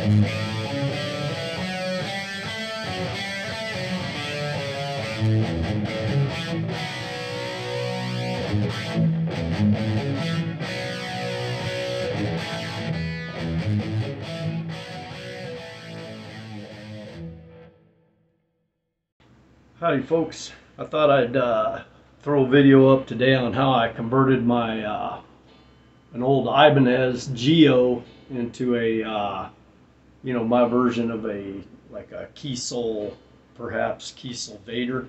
Howdy folks, I thought I'd throw a video up today on how I converted my an old Ibanez Geo into a my version of a Keysole, perhaps Keysole Vader,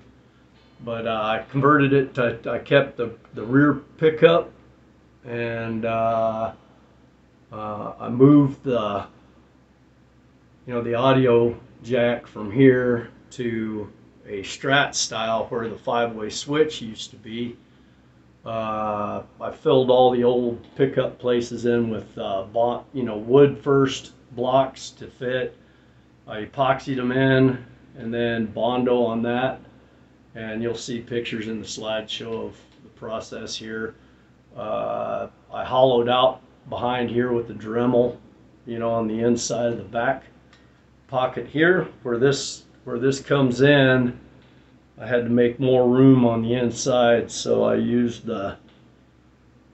but I converted it to, I kept the rear pickup, and I moved the the audio jack from here to a Strat style where the 5-way switch used to be. I filled all the old pickup places in with wood first blocks to fit. I epoxied them in and then Bondo on that, and you'll see pictures in the slideshow of the process here. I hollowed out behind here with the Dremel, on the inside of the back pocket here where this comes in. I had to make more room on the inside, so I used the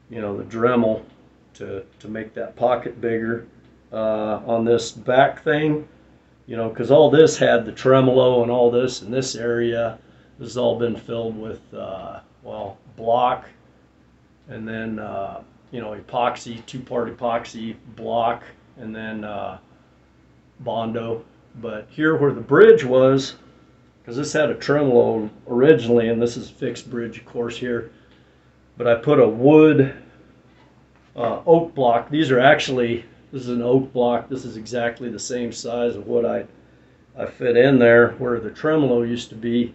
the Dremel to make that pocket bigger on this back thing, because all this had the tremolo and all this in this area. This has all been filled with block, and then epoxy, 2-part epoxy block, and then Bondo. But here where the bridge was, because this had a tremolo originally, and this is a fixed bridge of course here, but I put a wood oak block. This is an oak block. This is exactly the same size of what I fit in there, where the tremolo used to be.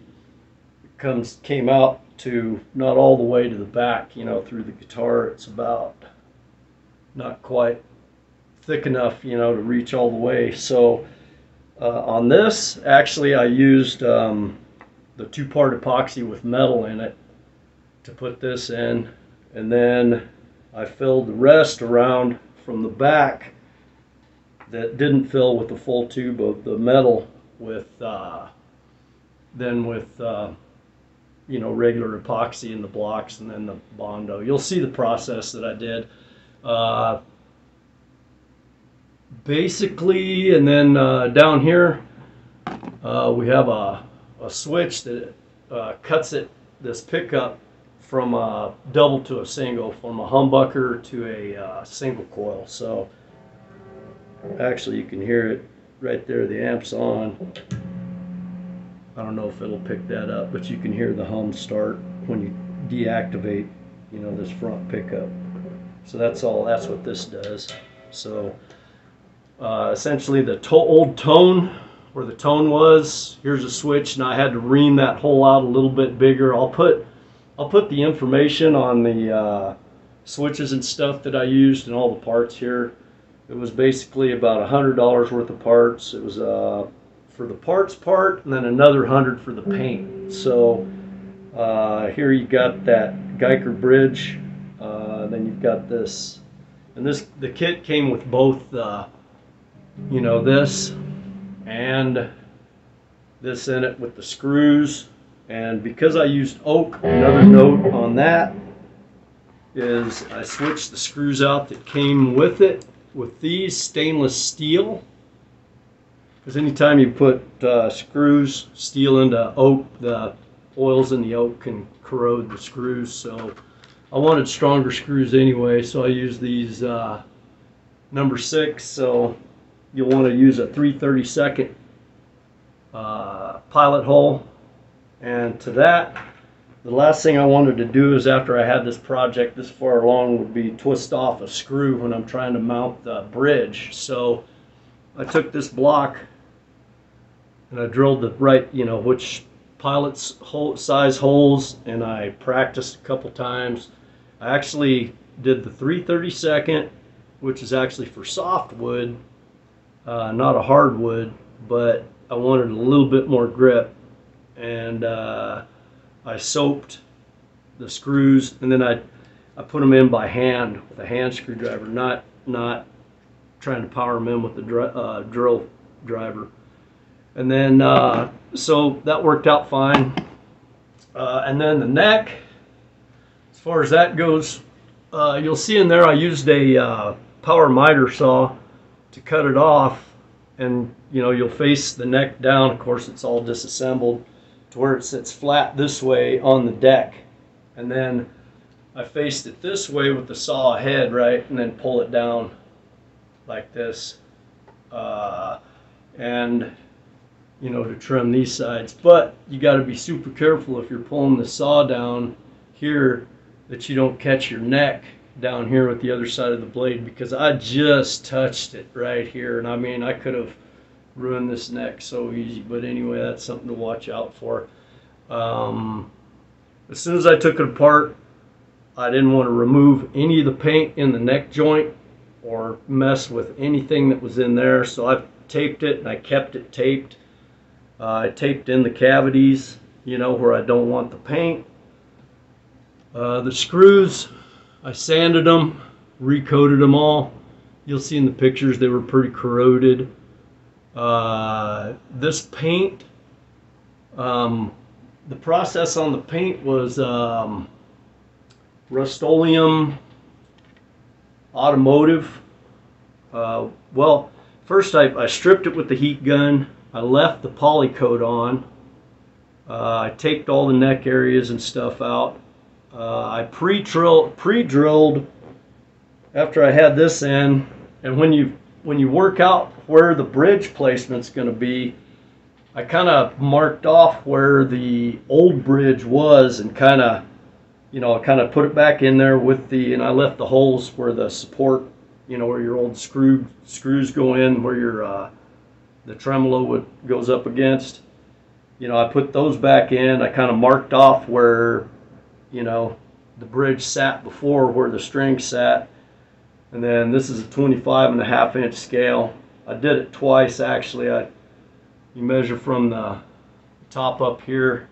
It came out to not all the way to the back, through the guitar. It's about not quite thick enough, to reach all the way. So on this, actually, I used the 2-part epoxy with metal in it to put this in, and then I filled the rest around from the back that didn't fill with the full tube of the metal with regular epoxy in the blocks, and then the Bondo. You'll see the process that I did. Basically, and then down here we have a switch that cuts this pickup from a double to a single, from a humbucker to a single coil. So actually you can hear it right there, the amp's on. I don't know if it'll pick that up, but you can hear the hum start when you deactivate this front pickup. So that's what this does. So essentially the old tone, where the tone was, here's a switch. Now I had to ream that hole out a little bit bigger. I'll put the information on the switches and stuff that I used and all the parts here. It was basically about $100 worth of parts. It was for the parts part, and then another $100 for the paint. So here you got that Geiger bridge, then you've got this, and the kit came with both this and this in it with the screws. And because I used oak, another note on that is I switched the screws out that came with it with these stainless steel, because anytime you put steel into oak, the oils in the oak can corrode the screws. So I wanted stronger screws anyway, so I used these number 6. So you'll want to use a 3/32 pilot hole. And to that, the last thing I wanted to do is, after I had this project this far along, would be twist off a screw when I'm trying to mount the bridge. So I took this block and I drilled the right, which pilot's size holes, and I practiced a couple times. I actually did the 3/32, which is actually for softwood, not a hardwood, but I wanted a little bit more grip. And I soaped the screws, and then I put them in by hand with a hand screwdriver, not trying to power them in with the drill driver. And then, so that worked out fine. And then the neck, as far as that goes, you'll see in there I used a power miter saw to cut it off. And you'll face the neck down. Of course, it's all disassembled to where it sits flat this way on the deck. And then I faced it this way with the saw ahead, right, and then pull it down like this. And to trim these sides. But you got to be super careful if you're pulling the saw down here that you don't catch your neck down here with the other side of the blade, because I just touched it right here, and I mean I could have ruined this neck so easy. But anyway, that's something to watch out for. As soon as I took it apart, I didn't want to remove any of the paint in the neck joint or mess with anything that was in there, so I taped it and I kept it taped. I taped in the cavities, where I don't want the paint. The screws, I sanded them, recoated them all. You'll see in the pictures they were pretty corroded. This paint, the process on the paint was Rust-Oleum Automotive. Well, first I stripped it with the heat gun. I left the poly coat on. I taped all the neck areas and stuff out. I pre-drilled after I had this in, and when you work out where the bridge placement's going to be, I kind of marked off where the old bridge was, and kind of put it back in there and I left the holes where the support, where your old screws go in, where your the tremolo goes up against. I put those back in. I kind of marked off where the bridge sat before, where the string sat. And then this is a 25.5-inch scale. I did it twice actually. You measure from the top up here,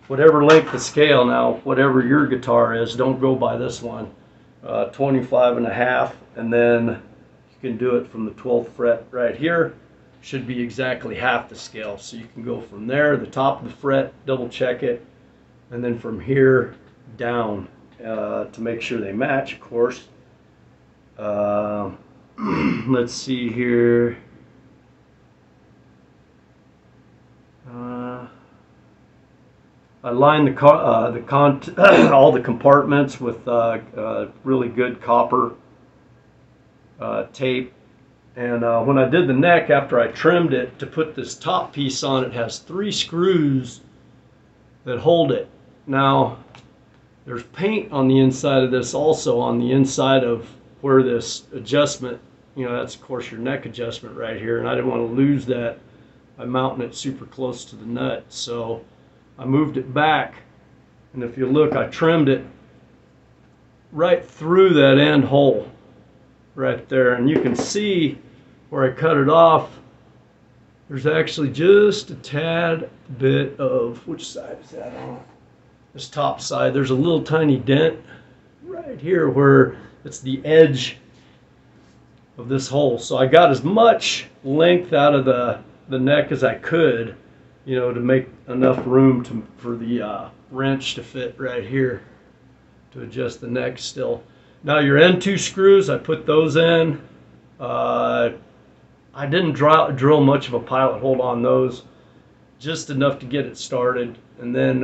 whatever length of scale. Now, whatever your guitar is, don't go by this one. 25.5, and then you can do it from the 12th fret right here. Should be exactly half the scale. So you can go from there, the top of the fret, double check it, and then from here down to make sure they match, of course. Let's see here. I lined all the compartments with really good copper tape. And when I did the neck, after I trimmed it, to put this top piece on, it has 3 screws that hold it. Now, there's paint on the inside of this also, on the inside of where this adjustment, that's of course your neck adjustment right here, and I didn't want to lose that by mounting it super close to the nut. So I moved it back, and if you look, I trimmed it right through that end hole right there, and you can see where I cut it off, there's actually just a tad bit of, which side is that on? This top side, there's a little tiny dent right here where it's the edge of this hole. So I got as much length out of the neck as I could, to make enough room for the wrench to fit right here to adjust the neck still. Now your N2 screws, I put those in. I didn't drill much of a pilot hole on those, just enough to get it started. And then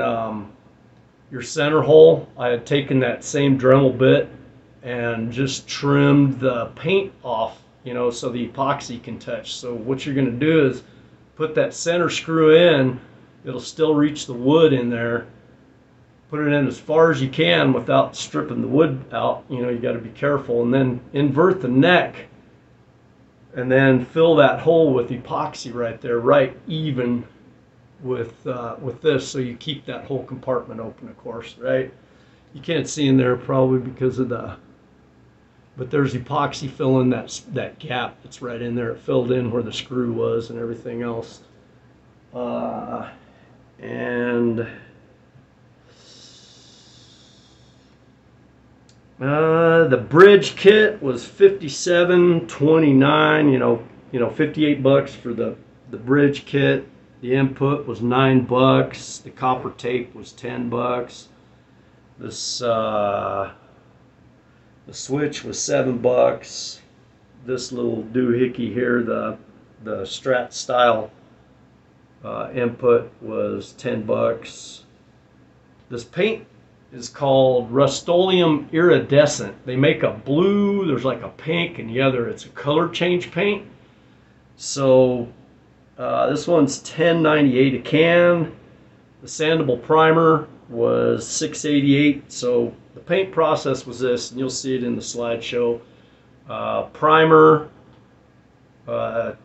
your center hole, I had taken that same Dremel bit and just trimmed the paint off, so the epoxy can touch. So what you're going to do is put that center screw in. It'll still reach the wood in there. Put it in as far as you can without stripping the wood out. You got to be careful, and then invert the neck, and then fill that hole with epoxy right there, right even with this, so you keep that whole compartment open, of course, right? You can't see in there probably because of but there's epoxy filling that gap that's right in there. It filled in where the screw was and everything else. The bridge kit was $57.29. You know, $58 for the bridge kit. The input was $9. The copper tape was $10. This the switch was $7. This little doohickey here, the Strat style input was $10. This paint is called Rust-Oleum Iridescent. They make a blue, there's like a pink, and the other it's a color change paint. So this one's $10.98 a can. The sandable primer was $6.88. So the paint process was this, and you'll see it in the slideshow. Primer, let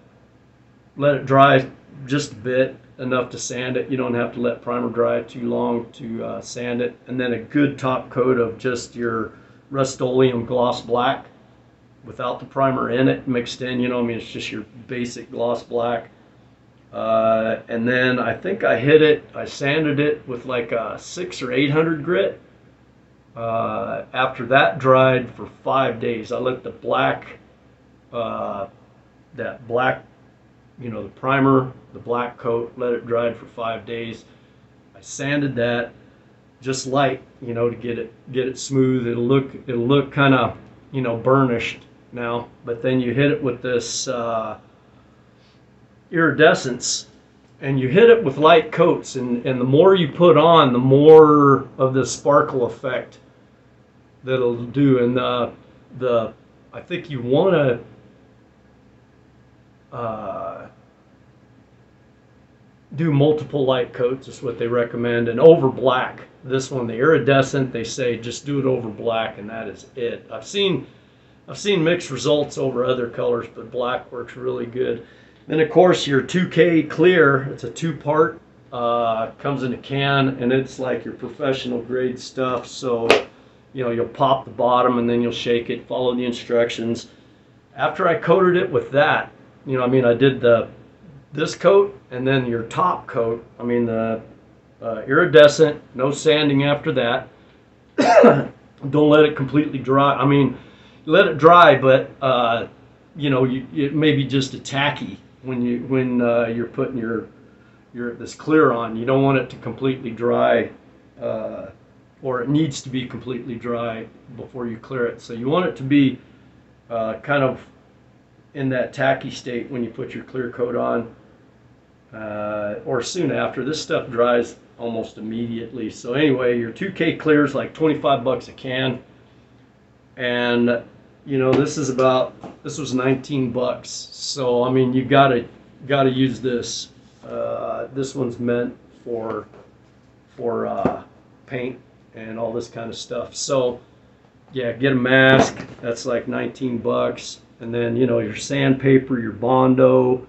it dry just a bit, enough to sand it. You don't have to let primer dry too long to sand it. And then a good top coat of just your Rust-Oleum gloss black without the primer in it mixed in. You know, I mean, it's just your basic gloss black. And then I think I sanded it with like a 600 or 800 grit. After that dried for 5 days, I let the black, that black, you know, the primer, the black coat, let it dry for 5 days. I sanded that just light, you know, to get it smooth. It'll look kind of, you know, burnished now. But then you hit it with this iridescence, and you hit it with light coats, and the more you put on, the more of the sparkle effect that it'll do. And I think you want to do multiple light coats is what they recommend, and over black. This one, the iridescent, they say just do it over black, and that is it. I've seen mixed results over other colors, but black works really good. Then of course your 2K clear, it's a two-part, comes in a can, and it's like your professional grade stuff. So you know, you'll pop the bottom and then you'll shake it, follow the instructions. After I coated it with that, you know, I mean, I did this coat and then your top coat, I mean the iridescent, no sanding after that. Don't let it completely dry. I mean, let it dry, but you know, it may be just a tacky when you're putting this clear on. You don't want it to completely dry, or it needs to be completely dry before you clear it. So you want it to be kind of in that tacky state when you put your clear coat on, or soon after. This stuff dries almost immediately. So anyway, your 2K clear is like 25 bucks a can, and you know, this was 19 bucks. So I mean, you gotta use this. This one's meant for paint and all this kind of stuff. So yeah, get a mask. That's like 19 bucks. And then, you know, your sandpaper, your Bondo,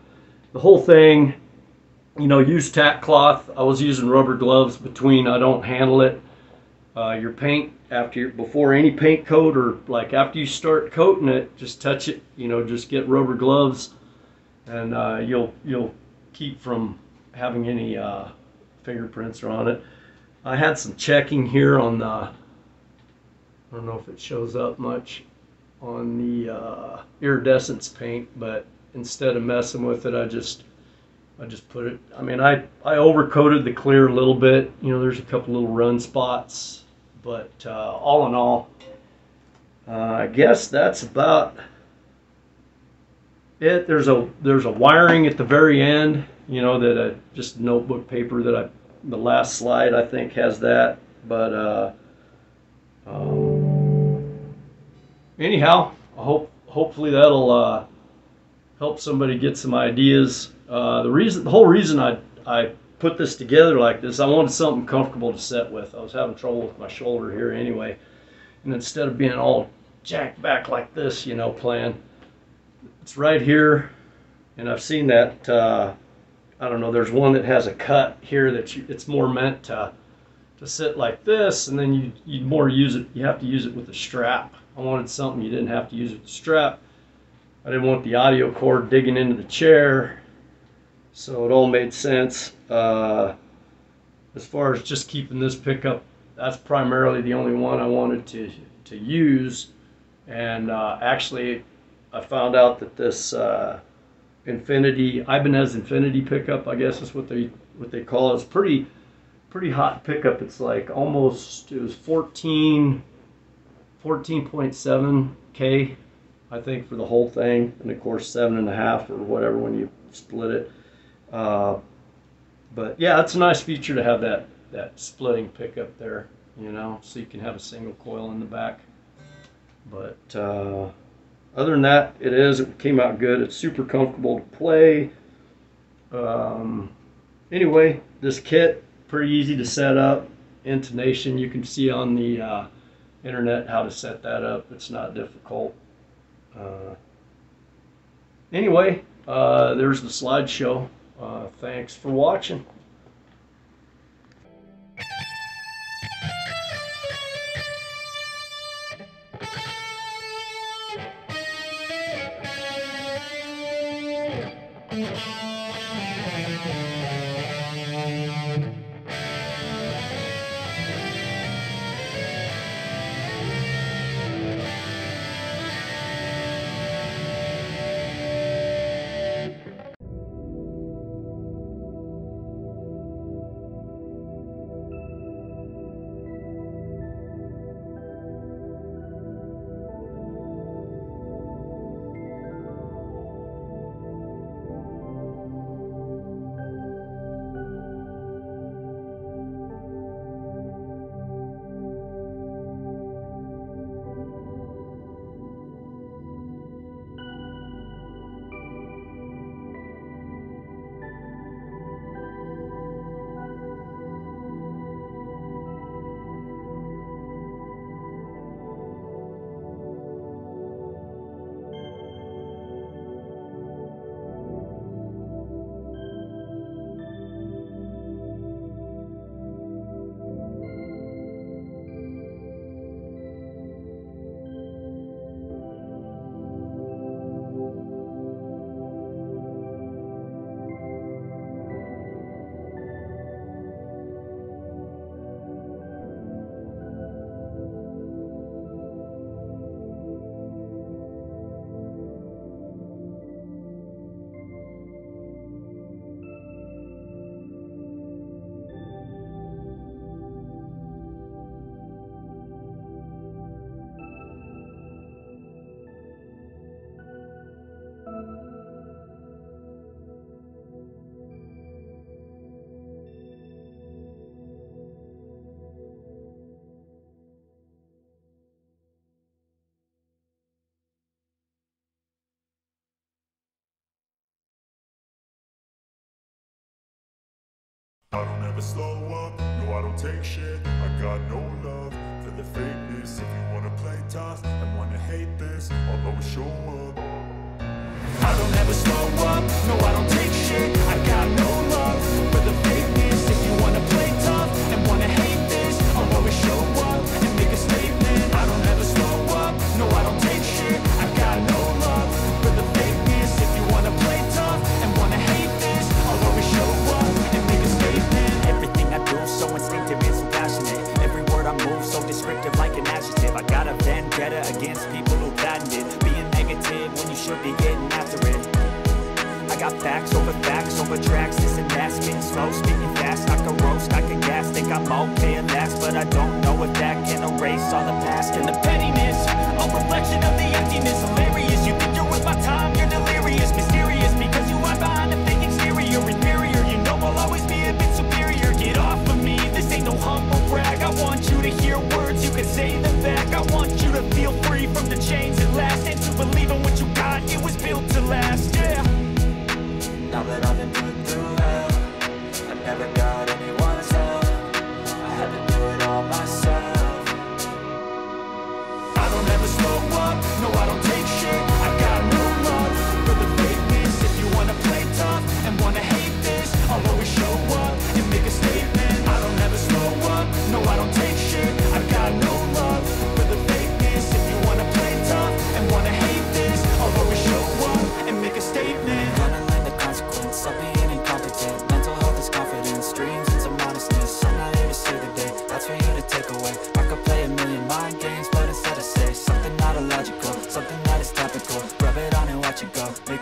the whole thing. You know, use tack cloth. I was using rubber gloves between. I don't handle it. Your paint before any paint coat, or like after you start coating it, just touch it. You know, just get rubber gloves, and you'll keep from having any fingerprints on it. I had some checking here on the, I don't know if it shows up much on the iridescence paint, but instead of messing with it, I just put it, I mean, I overcoated the clear a little bit. You know, there's a couple little run spots, but all in all, I guess that's about it. There's a wiring at the very end, you know, that just notebook paper that the last slide I think has that, but anyhow, hopefully that'll help somebody get some ideas. The whole reason I put this together like this, I wanted something comfortable to sit with. I was having trouble with my shoulder here anyway, and instead of being all jacked back like this, you know, playing, it's right here. And I've seen that, I don't know, there's one that has a cut here that it's more meant to sit like this, and then you more use it, you have to use it with a strap. I wanted something you didn't have to use with the strap. I didn't want the audio cord digging into the chair, so it all made sense. As far as just keeping this pickup, that's primarily the only one I wanted to use. And actually, I found out that this Ibanez Infinity pickup, I guess is what they call it. It's pretty hot pickup. It's like almost, it was 14.7 K, I think, for the whole thing, and of course 7.5 or whatever when you split it. But yeah, it's a nice feature to have that splitting pickup there, you know, so you can have a single coil in the back. But other than that, it came out good. It's super comfortable to play. Anyway, this kit, pretty easy to set up. Intonation, you can see on the internet how to set that up. It's not difficult. Anyway, there's the slideshow. Thanks for watching. I don't ever slow up, no I don't take shit. I got no love for the fakeness. If you wanna play tough and wanna hate this, I'll always show up. I don't ever slow up, no I don't take shit. I got no love for the fakeness. If you wanna play tough and wanna hate this, I'll always show up and make a statement. I don't ever slow up, no I don't take shit. I got no love for the fakeness. If you wanna play tough and wanna hate this, I'll always show up and make a statement. Everything I do so instinctive and so passionate. Every word I move so descriptive like an adjective. I got a vendetta against people who patented being negative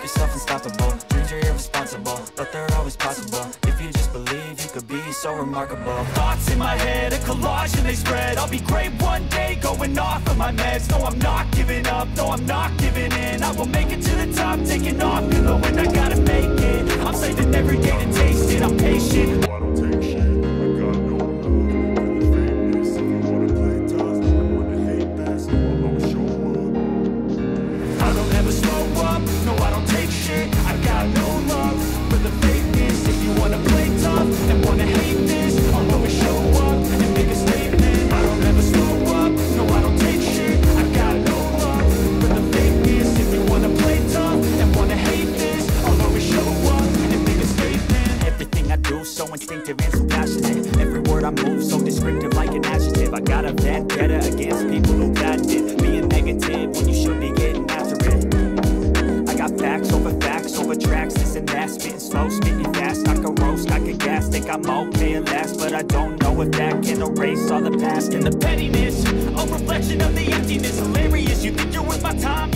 yourself unstoppable. Dreams are irresponsible, but they're always possible. If you just believe, you could be so remarkable. Thoughts in my head, a collage and they spread. I'll be great one day, going off of my meds. No, I'm not giving up, no, I'm not giving in. I will make it to the top, taking off, you know when I gotta make it. I'm saving every day to taste it, I'm patient. No, I don't take shit, I got no love for the fakeness. If you wanna play tough, I wanna hate this, I'll always show up. I don't ever slow up, no I don't take shit. I got no love for the fakeness. If you wanna play tough and wanna hate this, I'll always show up and make a statement. I don't ever slow up, no I don't take shit. I got no love for the fakeness. If you wanna play tough and wanna hate this, I'll always show up and make a statement. Everything I do so instinctive and so passionate. Every word I move so descriptive like an adjective. I got a vendetta against people who patent it. Being negative when you should be getting after it. I got facts over tracks, this and that. Spitting slow, spitting fast, I could roast, I could gas. Think I'm okay at last, but I don't know if that can erase all the past. And the pettiness, a reflection of the emptiness. Hilarious, you think you're worth my time,